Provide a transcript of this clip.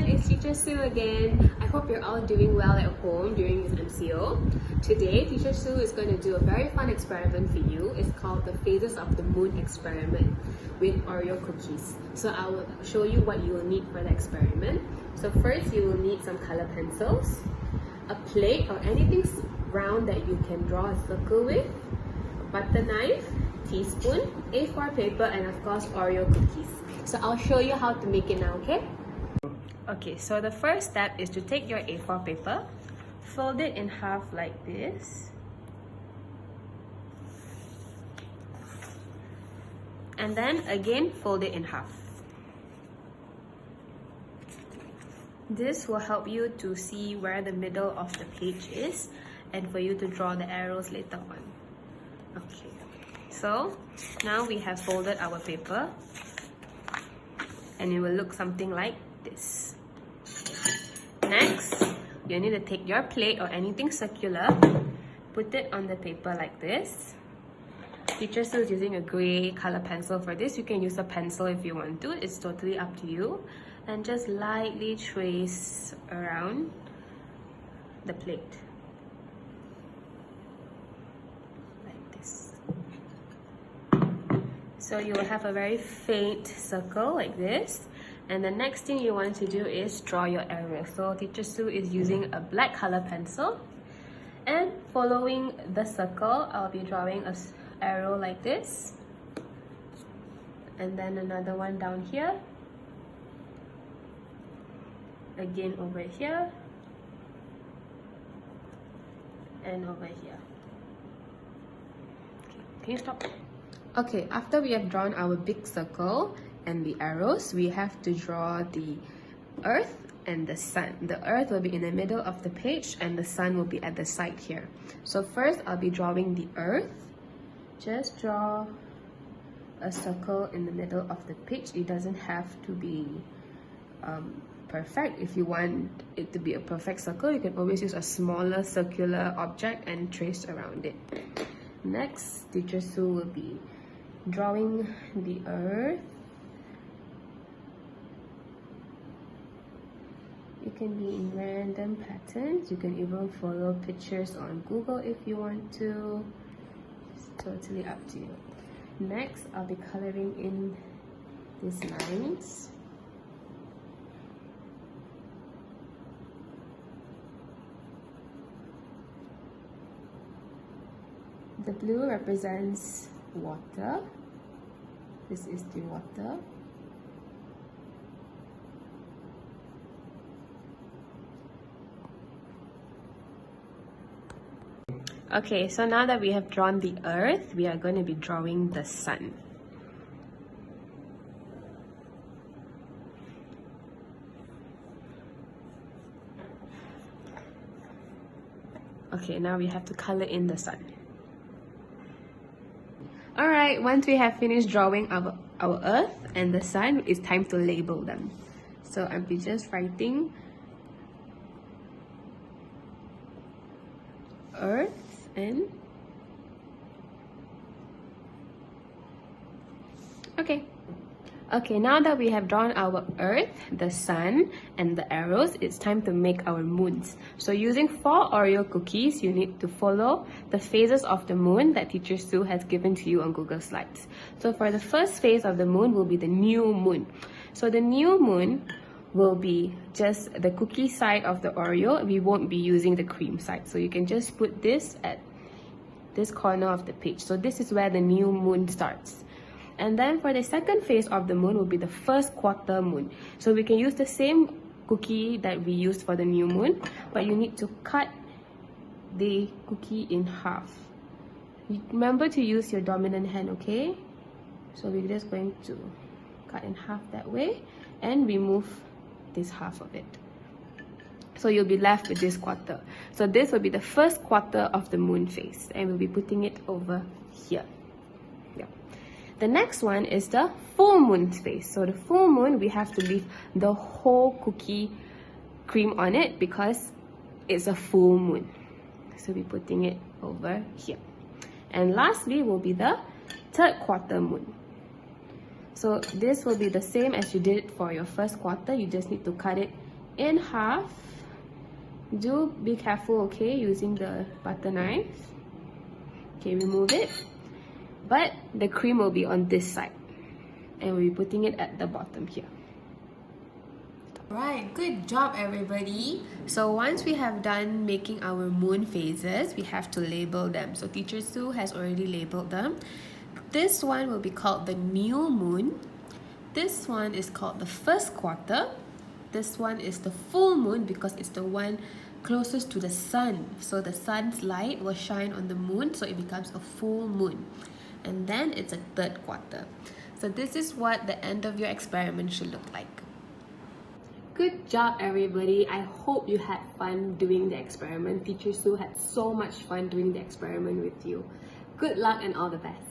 it's Teacher Sue again. I hope you're all doing well at home during this MCO. Today, Teacher Sue is going to do a very fun experiment for you. It's called the Phases of the Moon experiment with Oreo cookies. So I will show you what you will need for the experiment. So first, you will need some color pencils, a plate or anything round that you can draw a circle with, a butter knife, teaspoon, A4 paper, and of course Oreo cookies. So I'll show you how to make it now, okay? Okay, so the first step is to take your A4 paper, fold it in half like this, and then again fold it in half. This will help you to see where the middle of the page is and for you to draw the arrows later on. Okay, so now we have folded our paper and it will look something like this. Next, you need to take your plate or anything circular, put it on the paper like this. Teacher Sue is using a grey color pencil for this. You can use a pencil if you want to, it's totally up to you. And just lightly trace around the plate. Like this. So you will have a very faint circle like this. And the next thing you want to do is draw your arrow. So Teacher Sue is using a black color pencil. And following the circle, I'll be drawing an arrow like this. And then another one down here. Again over here. And over here. Okay, can you stop? Okay, after we have drawn our big circle and the arrows, we have to draw the earth and the sun. The earth will be in the middle of the page and the sun will be at the side here. So first, I'll be drawing the earth. Just draw a circle in the middle of the page. It doesn't have to be perfect. If you want it to be a perfect circle, you can always use a smaller circular object and trace around it. Next, Teacher Sue will be drawing the earth. It can be in random patterns. You can even follow pictures on Google if you want to. It's totally up to you. Next, I'll be coloring in these lines. The blue represents water. This is the water. Okay, so now that we have drawn the earth, we are going to be drawing the sun. Okay, now we have to color in the sun. Alright, once we have finished drawing our earth and the sun, it's time to label them. So I'll be just writing earth and okay, now that we have drawn our earth, the sun, and the arrows, it's time to make our moons. So using 4 Oreo cookies, you need to follow the phases of the moon that Teacher Sue has given to you on Google Slides. So for the first phase of the moon will be the new moon. So the new moon will be just the cookie side of the Oreo. We won't be using the cream side. So you can just put this at this corner of the page. So this is where the new moon starts. And then for the second phase of the moon will be the first quarter moon. So we can use the same cookie that we used for the new moon, but you need to cut the cookie in half. Remember to use your dominant hand, okay? So we're just going to cut in half that way and remove this half of it. So you'll be left with this quarter. So this will be the first quarter of the moon phase, and we'll be putting it over here. Yeah. The next one is the full moon phase. So the full moon, we have to leave the whole cookie cream on it because it's a full moon. So we're putting it over here. And lastly will be the third quarter moon. So this will be the same as you did for your first quarter. You just need to cut it in half. Do be careful, okay, using the butter knife. Okay, remove it. But the cream will be on this side. And we'll be putting it at the bottom here. Right, good job everybody. So once we have done making our moon phases, we have to label them. So Teacher Sue has already labeled them. This one will be called the new moon. This one is called the first quarter. This one is the full moon because it's the one closest to the sun. So the sun's light will shine on the moon, so it becomes a full moon. And then it's a third quarter. So this is what the end of your experiment should look like. Good job everybody. I hope you had fun doing the experiment. Teacher Sue had so much fun doing the experiment with you. Good luck and all the best.